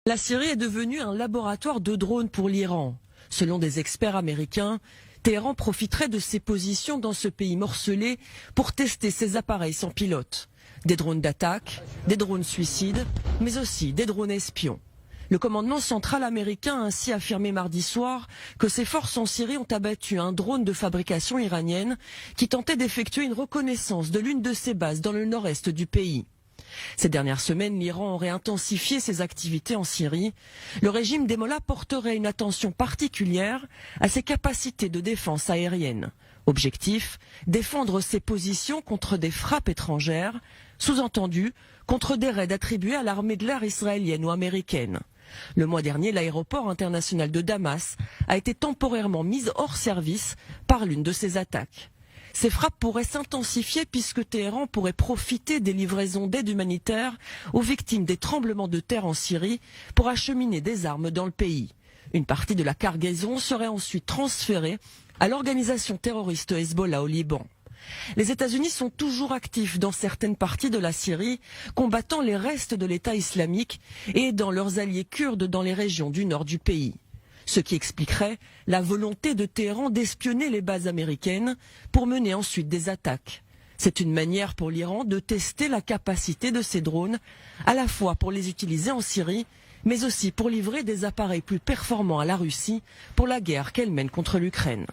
La Syrie est devenue un laboratoire de drones pour l'Iran. Selon des experts américains, Téhéran profiterait de ses positions dans ce pays morcelé pour tester ses appareils sans pilote. Des drones d'attaque, des drones suicides, mais aussi des drones espions. Le commandement central américain a ainsi affirmé mardi soir que ses forces en Syrie ont abattu un drone de fabrication iranienne qui tentait d'effectuer une reconnaissance de l'une de ses bases dans le nord-est du pays. Ces dernières semaines, l'Iran aurait intensifié ses activités en Syrie. Le régime des Mollahs porterait une attention particulière à ses capacités de défense aérienne. Objectif, défendre ses positions contre des frappes étrangères, sous-entendu, contre des raids attribués à l'armée de l'air israélienne ou américaine. Le mois dernier, l'aéroport international de Damas a été temporairement mis hors service par l'une de ces attaques. Ces frappes pourraient s'intensifier puisque Téhéran pourrait profiter des livraisons d'aide humanitaire aux victimes des tremblements de terre en Syrie pour acheminer des armes dans le pays. Une partie de la cargaison serait ensuite transférée à l'organisation terroriste Hezbollah au Liban. Les États-Unis sont toujours actifs dans certaines parties de la Syrie, combattant les restes de l'État islamique et aidant leurs alliés kurdes dans les régions du nord du pays. Ce qui expliquerait la volonté de Téhéran d'espionner les bases américaines pour mener ensuite des attaques. C'est une manière pour l'Iran de tester la capacité de ces drones, à la fois pour les utiliser en Syrie, mais aussi pour livrer des appareils plus performants à la Russie pour la guerre qu'elle mène contre l'Ukraine.